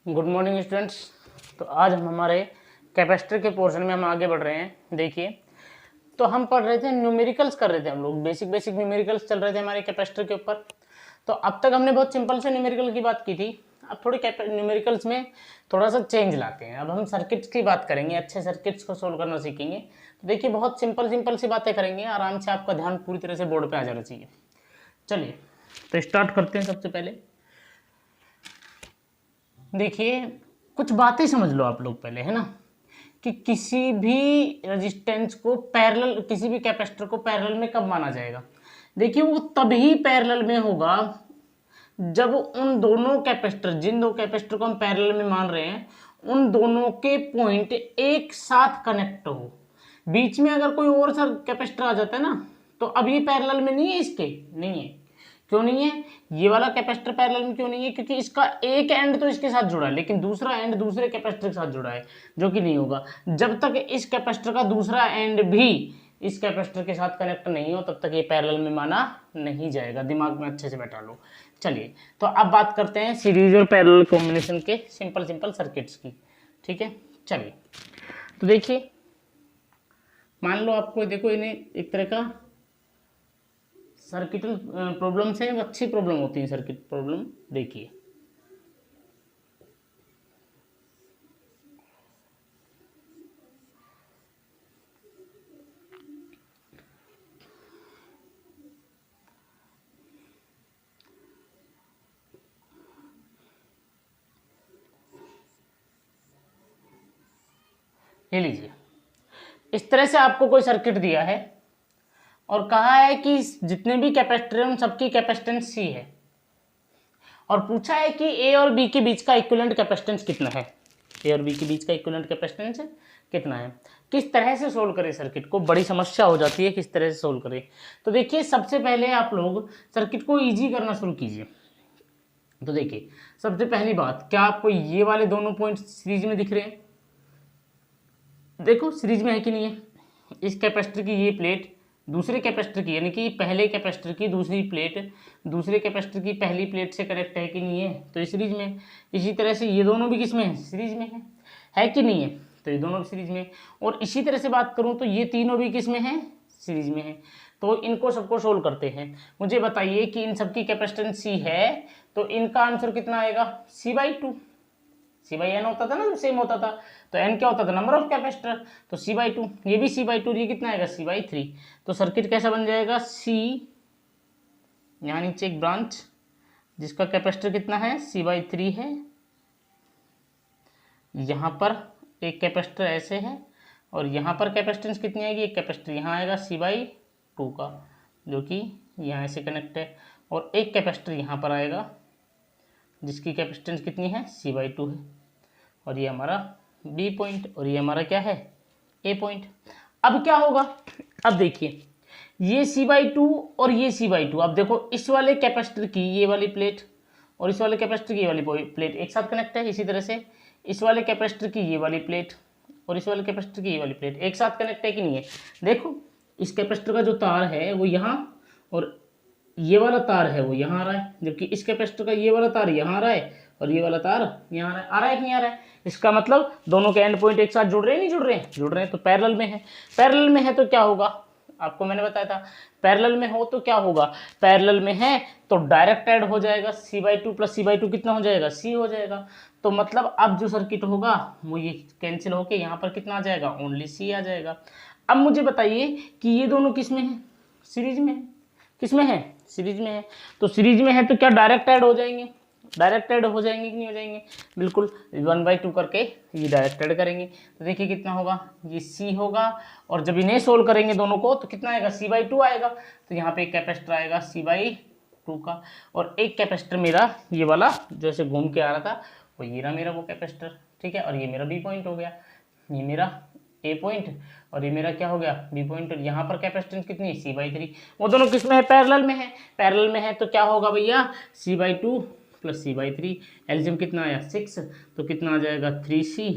Good morning students. तो आज हम हमारे कैपेसिटर के पोर्शन में हम आगे बढ़ रहे हैं। देखिए, तो हम पढ़ रहे थे, न्यूमेरिकल्स कर रहे थे, हम लोग बेसिक न्यूमेरिकल्स चल रहे थे हमारे कैपेसिटर के ऊपर। तो अब तक हमने बहुत सिंपल से न्यूमेरिकल की बात की थी। अब थोड़ी न्यूमेरिकल्स में थोड़ा सा चेंज लाते हैं। अब हम सर्किट्स की बात करेंगे, अच्छे सर्किट्स को सोल्व करना सीखेंगे। तो देखिए, बहुत सिंपल सी बातें करेंगे, आराम से आपका ध्यान पूरी तरह से बोर्ड पे आ जाना चाहिए। चलिए, तो स्टार्ट करते हैं। सबसे पहले देखिए, कुछ बातें समझ लो आप लोग पहले, है ना, कि किसी भी रेजिस्टेंस को पैरेलल, किसी भी कैपेसिटर को पैरेलल में कब माना जाएगा। देखिए, वो तभी पैरेलल में होगा जब उन दोनों कैपेसिटर, जिन दो कैपेसिटर को हम पैरेलल में मान रहे हैं, उन दोनों के पॉइंट एक साथ कनेक्ट हो। बीच में अगर कोई और सा कैपेसिटर आ जाता है ना, तो अब ये पैरेलल में नहीं है, इसके नहीं है। क्यों नहीं है? ये वाला कैपेसिटर पैरेलल में क्यों नहीं है? क्योंकि इसका एक एंड तो इसके साथ जुड़ा है, लेकिन दूसरा एंड दूसरे कैपेसिटर के साथ जुड़ा है, जो कि नहीं होगा। जब तक इस कैपेसिटर का दूसरा एंड भी इस कैपेसिटर के साथ कनेक्ट नहीं हो, तब तक ये पैरेलल में माना नहीं जाएगा। दिमाग में अच्छे से बैठा लो। चलिए, तो अब बात करते हैं सीरीज और पैरेलल कॉम्बिनेशन के सिंपल सर्किट्स की। ठीक है, चलिए, तो देखिए, मान लो आपको, देखो, इन्हें एक तरह का सर्किटल प्रॉब्लम्स है, अच्छी प्रॉब्लम होती है सर्किट प्रॉब्लम। देखिए, ये लीजिए, इस तरह से आपको कोई सर्किट दिया है और कहा है कि जितने भी कैपेसिटर हैं उन सबकी कैपेसिटेंस सी है, और पूछा है कि ए और बी के बीच का इक्विवेलेंट कैपेसिटेंस कितना है। ए और बी के बीच का इक्विवेलेंट कैपेसिटेंस कितना है। किस तरह से सोल्व करें सर्किट को, बड़ी समस्या हो जाती है, किस तरह से सोल्व करें। तो देखिए, सबसे पहले आप लोग सर्किट को इजी करना शुरू कीजिए। तो देखिए, सबसे पहली बात, क्या आपको ये वाले दोनों पॉइंट सीरीज में दिख रहे हैं? देखो, सीरीज में है कि नहीं है। इस कैपेसिटर की ये प्लेट दूसरे कैपेसिटर की, यानी कि पहले कैपेसिटर की दूसरी प्लेट दूसरे कैपेसिटर की पहली प्लेट से कनेक्ट है कि नहीं है? तो ये सीरीज में। इसी तरह से ये दोनों भी किस में है? सीरीज में है कि नहीं है? तो ये दोनों भी सीरीज में। और इसी तरह से बात करूं तो ये तीनों भी किस में है? सीरीज में है। तो इनको सबको सोल्व करते हैं। मुझे बताइए कि इन सबकी कैपेसिटेंस सी है, तो इनका आंसर कितना आएगा? C/2। C/n होता था ना, सेम होता था। तो n क्या होता था? Number of capacitor. तो C/2, ये भी C/2, ये कितना आएगा? C/3। तो सर्किट कैसा बन जाएगा? C, यहाँ नीचे एक ब्रांच जिसका कैपेसिटर कितना है? C/3 है। यहाँ पर एक कैपेसिटर ऐसे है, और यहाँ पर कैपेसिटेंस कितनी आएगी? एक कैपेसिटर यहाँ आएगा C/2 का, जो कि यहाँ से कनेक्ट है, और एक कैपेसिटर यहाँ पर आएगा जिसकी कैपेसिटेंस कितनी है? C/2 है। और ये हमारा B पॉइंट, और ये हमारा क्या है? A point. अब क्या होगा? अब देखिए, ये C/2 और ये C/2, अब देखो, इस वाले कैपेसिटर की ये वाली प्लेट और इस वाले कैपेसिटर की ये वाली प्लेट एक साथ कनेक्ट है। इसी तरह से इस वाले कैपेसिटर की ये वाली प्लेट और इस वाले कैपेसिटर की ये वाली प्लेट एक साथ कनेक्ट है कि नहीं है? देखो, इस कैपेसिटर का जो तार है वो यहाँ, और ये वाला तार है वो यहाँ आ रहा है, जबकि इस कैपेसिटर का ये वाला तार यहाँ आ रहा है और ये वाला तार यहाँ आ रहा है कि नहीं आ रहा है? इसका मतलब दोनों के एंड पॉइंट एक साथ जुड़ रहे हैं, नहीं जुड़ रहे हैं? जुड़ रहे हैं, तो पैरेलल में है। पैरेलल में है तो क्या होगा? आपको मैंने बताया था, पैरेलल में हो तो क्या होगा? पैरेलल में है तो डायरेक्ट ऐड हो जाएगा। C/2 प्लस C/2 कितना हो जाएगा? C हो जाएगा। तो मतलब अब जो सर्किट होगा वो ये कैंसिल होके यहाँ पर कितना आ जाएगा? ओनली C आ जाएगा। अब मुझे बताइए कि ये दोनों किस में है? सीरीज में है। किस में है? सीरीज में है। तो सीरीज में है तो क्या डायरेक्ट ऐड हो जाएंगे? डायरेक्ट ऐड हो जाएंगे कि नहीं हो जाएंगे? बिल्कुल, 1/2 करके ये डायरेक्ट ऐड करेंगे। तो देखिए कितना होगा? ये C होगा, और जब इन्हें सोल्व करेंगे दोनों को तो कितना आएगा? C/2 आएगा। तो यहाँ पे एक कैपेसिटर आएगा C/2 का, और एक कैपेसिटर मेरा ये वाला जैसे घूम के आ रहा था वो ये रहा मेरा वो कैपेसिटर। ठीक है, और ये मेरा B पॉइंट हो गया, ये मेरा A पॉइंट, और ये मेरा क्या हो गया? B point. और यहाँ पर कैपेसिटेंस कितनी है? C/3। वो दोनों किस में है? पैरेलल में है। पैरेलल में है तो क्या होगा भैया? C/2 plus C/3। एलसीएम कितना आया? 6। तो कितना आ जाएगा? 3C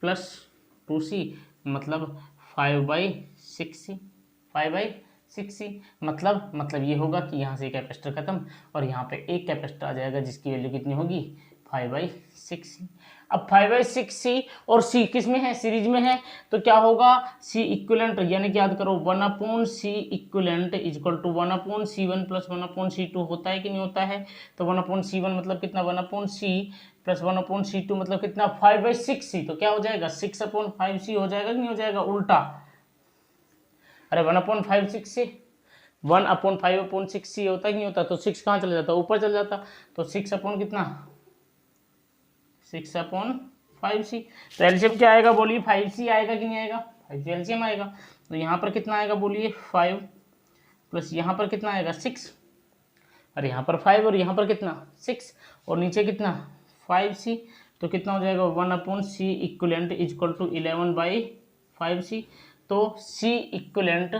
प्लस 2C, मतलब 5/6C। 5/6C मतलब ये होगा कि यहाँ से कैपेसिटर खत्म, और यहाँ पे एक कैपेसिटर आ जाएगा जिसकी वैल्यू कितनी होगी? 5/6c। अब 5/6c और c किस में है, सीरीज में है, तो क्या होगा c इक्विवेलेंट, यानी कि याद करो 1/c equivalent equal to 1/c1 plus 1/c2 होता है कि नहीं होता है। तो 1/c1 मतलब कितना 1/c प्लस 1/c2 मतलब कितना 5/6c। तो क्या हो जाएगा 6/5c हो जाएगा कि नहीं हो जाएगा उल्टा। अरे 1/5/6c 1/5/6c होता है कि नहीं होता, तो 6 कहाँ चला जाता, ऊपर चल जाता। तो 6 कितना 6/5c। तो एलसीएम क्या आएगा बोलिए, 5c आएगा कि नहीं आएगा, 5c एलसीएम आएगा। तो यहाँ पर कितना आएगा बोलिए 5 प्लस यहाँ पर कितना आएगा 6, और यहाँ पर 5 और यहाँ पर कितना 6 और नीचे कितना 5c। तो कितना हो जाएगा 1/c equivalent equal to 11/5c। तो c इक्विवेलेंट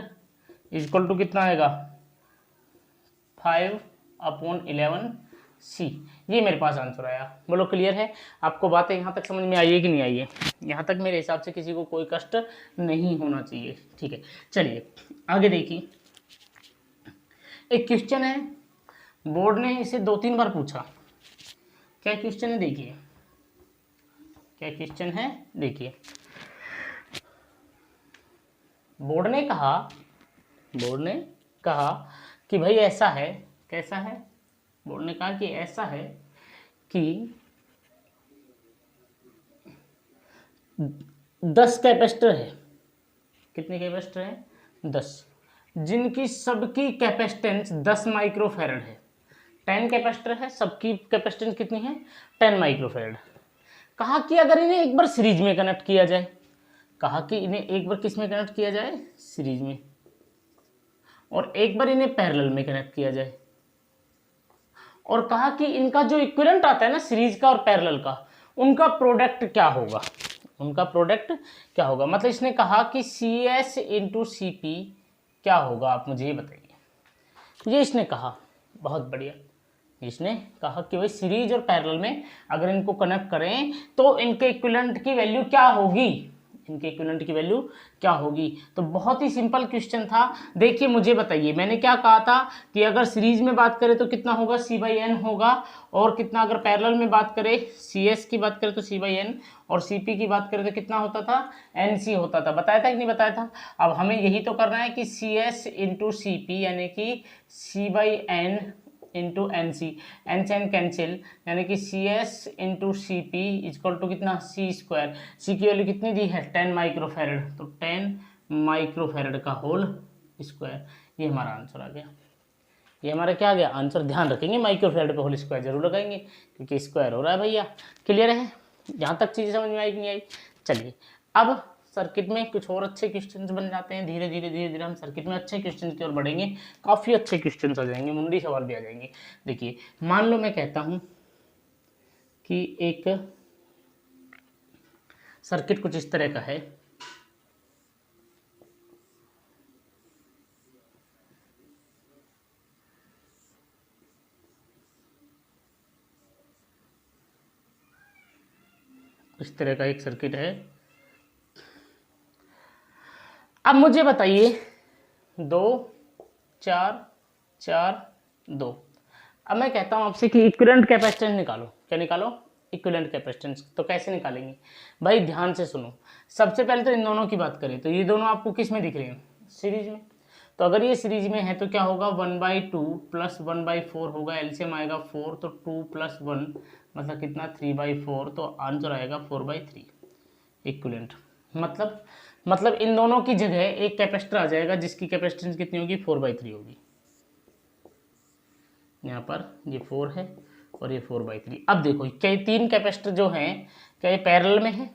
इक्वल टू कितना आएगा 5/11c। ये मेरे पास आंसर आया। बोलो क्लियर है आपको, बातें यहाँ तक समझ में आई है कि नहीं आई है। यहाँ तक मेरे हिसाब से किसी को कोई कष्ट नहीं होना चाहिए, ठीक है। चलिए आगे देखिए, एक क्वेश्चन है, बोर्ड ने इसे 2-3 बार पूछा। क्या क्वेश्चन है देखिए, क्या क्वेश्चन है देखिए। बोर्ड ने कहा कि भाई ऐसा है, कैसा है, बोर्ड ने कहा कि ऐसा है कि 10 कैपेसिटर है। कितने कैपेसिटर हैं 10, जिनकी सबकी कैपेसिटेंस 10 माइक्रोफैरड है। 10 कैपेसिटर है, सबकी कैपेसिटेंस कितनी है 10 माइक्रोफैरड। कहा कि अगर इन्हें एक बार सीरीज में कनेक्ट किया जाए, कहा कि इन्हें एक बार किस में कनेक्ट किया जाए सीरीज में, और एक बार इन्हें पैरेलल में कनेक्ट किया जाए, और कहा कि इनका जो इक्विवेलेंट आता है ना सीरीज का और पैरेलल का, उनका प्रोडक्ट क्या होगा, उनका प्रोडक्ट क्या होगा। मतलब इसने कहा कि CS इंटू CP क्या होगा, आप मुझे ये बताइए। ये इसने कहा, बहुत बढ़िया। इसने कहा कि भाई सीरीज और पैरेलल में अगर इनको कनेक्ट करें तो इनके इक्विवेलेंट की वैल्यू क्या होगी, इनके इक्विवेलेंट की वैल्यू क्या होगी। तो बहुत ही सिंपल क्वेश्चन था। देखिए मुझे बताइए, मैंने क्या कहा था कि अगर सीरीज में बात करें तो कितना होगा C/n होगा, और कितना अगर पैरेलल में बात करें CS की बात करें तो C/n, और CP की बात करें तो कितना होता था NC होता था। बताया था कि नहीं बताया था। अब हमें यही तो करना है कि CS इंटू CP यानी कि C/n इंटू NC, एन से एन कैंसिल, यानी कि CS into CP equal to कितना C²। C की वैल्यू कितनी दी है 10 माइक्रोफैरड, तो 10 माइक्रोफैरड का होल स्क्वायर। ये हमारा आंसर आ गया। ये हमारा क्या आ गया आंसर। ध्यान रखेंगे माइक्रोफैरड पे होल स्क्वायर जरूर लगाएंगे, क्योंकि स्क्वायर हो रहा है भैया। क्लियर है, यहाँ तक चीज़ें समझ में आई कि नहीं आई। चलिए अब सर्किट में कुछ और अच्छे क्वेश्चंस बन जाते हैं। धीरे धीरे हम सर्किट में अच्छे क्वेश्चन की ओर बढ़ेंगे, काफ़ी अच्छे क्वेश्चंस आ जाएंगे, मुंडी सवाल भी आ जाएंगे। देखिए मान लो मैं कहता हूँ कि एक सर्किट कुछ इस तरह का है, इस तरह का एक सर्किट है। अब मुझे बताइए 2 4 4 2। अब मैं कहता हूं आपसे कि इक्विवेलेंट कैपेसिटेंस निकालो। क्या निकालो इक्विवेलेंट कैपेसिटेंस। तो कैसे निकालेंगे भाई, ध्यान से सुनो। सबसे पहले तो इन दोनों की बात करें तो ये दोनों आपको किस में दिख रहे हैं सीरीज में। तो अगर ये सीरीज में है तो क्या होगा 1/2 प्लस 1/4 होगा, एलसीएम आएगा 4, तो 2 + 1 मतलब कितना 3/4, तो आंसर आएगा 4/3 इक्विवेलेंट। मतलब इन दोनों की जगह एक कैपेसिटर आ जाएगा जिसकी कैपेसिटेंस कितनी होगी 4/3 होगी। यहाँ पर ये 4 है और ये 4/3। अब देखो क्या 3 कैपेसिटर जो हैं क्या ये पैरेलल में है,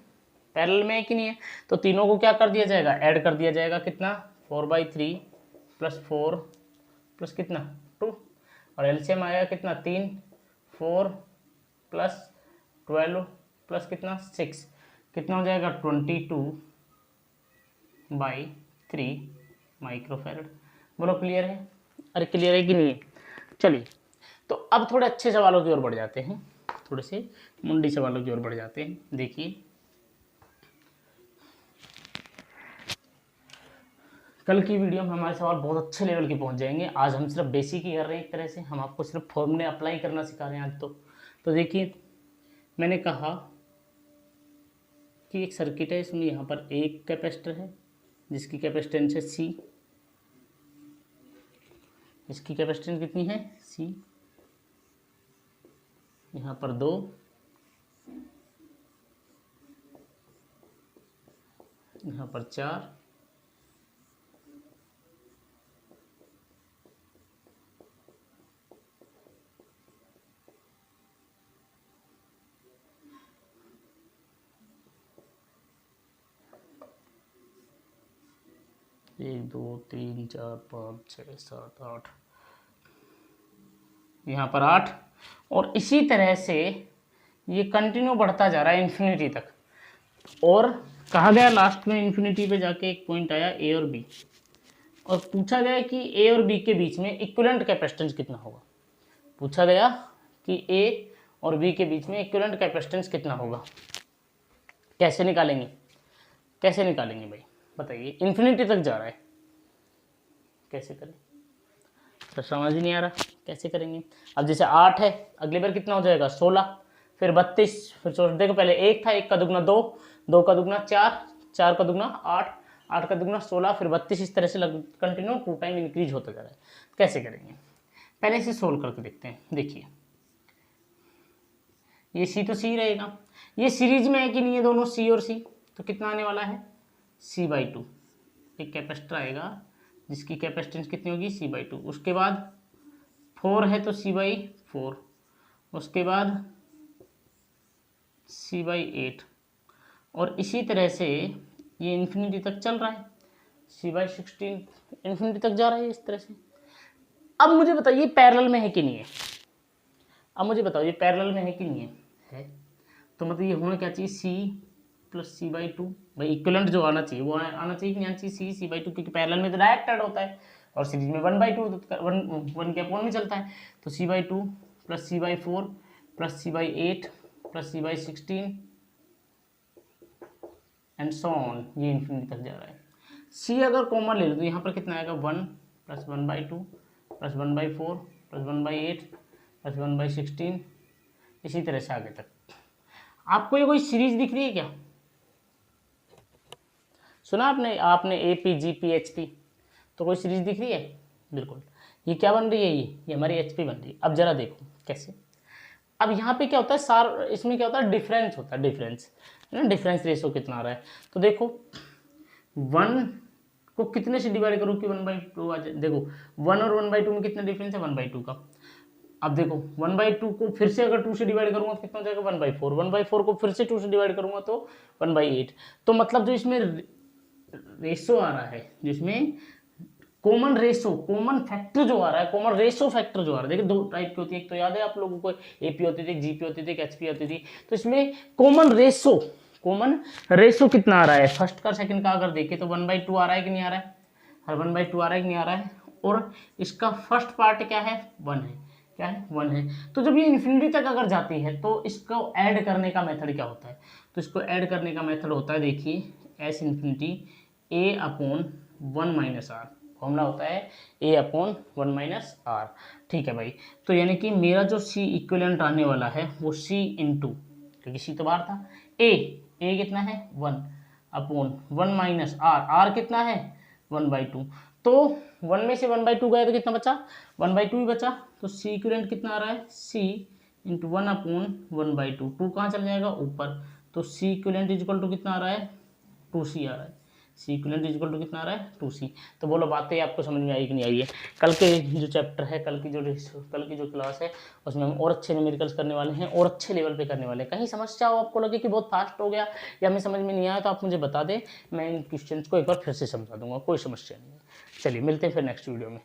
पैरेलल में है कि नहीं है। तो तीनों को क्या कर दिया जाएगा ऐड कर दिया जाएगा, कितना 4/3 + 4 प्लस कितना 2, और एलसीएम आएगा कितना 3, 4 + 12 प्लस कितना 6, कितना हो जाएगा 22/3 माइक्रोफैरड। बोलो क्लियर है। अरे क्लियर है कि नहीं। चलिए तो अब थोड़े अच्छे सवालों की ओर बढ़ जाते हैं, थोड़े से मुंडी सवालों की ओर बढ़ जाते हैं। देखिए कल की वीडियो में हमारे सवाल बहुत अच्छे लेवल के पहुंच जाएंगे। आज हम सिर्फ बेसिक ही कर रहे हैं, एक तरह से हम आपको सिर्फ फॉर्मूले अप्लाई करना सिखा रहे हैं आज। तो देखिए मैंने कहा कि एक सर्किट है, इसमें यहाँ पर एक कैपेसिटर है जिसकी कैपेसिटेंस है C, इसकी कैपेसिटेंस कितनी है C, यहाँ पर 2, यहाँ पर 4, एक 2 3 4 5 6 7 8, यहाँ पर 8, और इसी तरह से ये कंटिन्यू बढ़ता जा रहा है इन्फिनिटी तक। और कहा गया लास्ट में इन्फिनिटी पे जाके एक पॉइंट आया ए और बी, और पूछा गया कि ए और बी के बीच में इक्विवेलेंट कैपेसिटेंस कितना होगा। पूछा गया कि ए और बी के बीच में इक्विवेलेंट कैपेसिटेंस कितना होगा। कैसे निकालेंगे, कैसे निकालेंगे भाई बताइए, इन्फिनिटी तक जा रहा है, कैसे करें, तो समझ ही नहीं आ रहा कैसे करेंगे। अब जैसे 8 है, अगली बार कितना हो जाएगा 16, फिर 32, फिर देखो पहले 1 था, 1 का दुगना 2, 2 का दुगना 4, 4 का दुगना 8, 8 का दुगना 16, फिर 32, इस तरह से कंटिन्यू 2 टाइम इंक्रीज होता जा रहा है। कैसे करेंगे, पहले इसे सोल्व करके देखते हैं। देखिए ये C तो C रहेगा, ये सीरीज में है कि नहीं है दोनों C और C, तो कितना आने वाला है C/2, एक कैपेसिटर आएगा जिसकी कैपेसिटेंस कितनी होगी C/2। उसके बाद 4 है तो C/4, उसके बाद C/8, और इसी तरह से ये इन्फिनिटी तक चल रहा है, C/16 इन्फिनिटी तक जा रहा है इस तरह से। अब मुझे बताइए पैरेलल में है कि नहीं है, अब मुझे बताओ ये पैरेलल में है कि नहीं है, तो मतलब ये होना क्या चाहिए C + C/2, भाई इक्विवेलेंट जो आना चाहिए वो आना चाहिए कि नहीं आना चाहिए C/2, क्योंकि पैरेलल में तो डायरेक्ट ऐड होता है और सीरीज में 1/2 1 के अपोन में चलता है, तो C/2 + C/4 + C/8 + C/16 and so on, ये इन्फिनिटी तक जा रहा है। C अगर कॉमन ले लो तो यहाँ पर कितना आएगा 1 + 1/2 + 1/4 + 1/8 + 1/16, इसी तरह से आगे तक। आपको ये कोई सीरीज दिख रही है क्या, सुना आपने APGPHP, तो कोई सीरीज दिख रही है, बिल्कुल। ये क्या बन रही है, ये हमारी HP बन रही है। अब जरा देखो कैसे, अब यहाँ पे क्या होता है इसमें क्या होता है डिफरेंस होता है, डिफरेंस है ना, डिफरेंस रेशो कितना आ रहा है, तो देखो 1 को कितने से डिवाइड करूँ कि 1/2 आ जाए, देखो 1 और 1/2 में कितना डिफरेंस है 1/2 का। अब देखो 1/2 को फिर से अगर 2 से डिवाइड करूंगा तो कितना हो जाएगा 1/4, 1/4 को फिर से 2 से डिवाइड करूंगा तो 1/8। तो मतलब जो इसमें रेशो आ रहा है, जिसमें कॉमन रेशो, कॉमन फैक्टर जो आ रहा है, कॉमन रेशो फैक्टर जो आ रहा है, देखिए 2 टाइप की होती है, एक तो याद है आप लोगों को AP होती थी, GP होती थी, HP होती थी, तो इसमें कॉमन रेशो कितना आ रहा है, फर्स्ट का सेकंड का अगर देखें तो 1/2 आ रहा है कि नहीं आ रहा है, हर 1/2 आ रहा है कि नहीं आ रहा है, और इसका फर्स्ट पार्ट क्या है 1 है, क्या है 1 है। तो जब ये इन्फिनिटी तक अगर जाती है तो इसको ऐड करने का मेथड क्या होता है, तो इसको ऐड करने का मेथड होता है, देखिए S∞ A/1 - R, फॉर्मूला होता है A/1 - R, ठीक है भाई। तो यानी कि मेरा जो C इक्विवेलेंट आने वाला है वो C इंटू, क्योंकि C तो बाहर था, A कितना है 1/1 - R कितना है 1/2, तो 1 में से 1/2 गया तो कितना बचा 1/2 ही बचा, तो C इक्विवेलेंट कितना आ रहा है C इंटू 1/1/2, 2 कहाँ चल जाएगा ऊपर, तो C इक्विवेलेंट इक्वल टू कितना आ रहा है 2C आ रहा है, C इक्विवेलेंट इक्वल टू कितना आ रहा है 2C। तो बोलो बातें आपको समझ में आई कि नहीं आई है। कल के जो चैप्टर है, कल की जो क्लास है उसमें हम और अच्छे न्यूमेरिकल्स करने वाले हैं और अच्छे लेवल पे करने वाले हैं। कहीं समस्या हो, आपको लगे कि बहुत फास्ट हो गया या हमें समझ में नहीं आया, तो आप मुझे बता दें, मैं इन क्वेश्चंस को एक बार फिर से समझा दूंगा, कोई समस्या नहीं है। चलिए मिलते हैं फिर नेक्स्ट वीडियो में।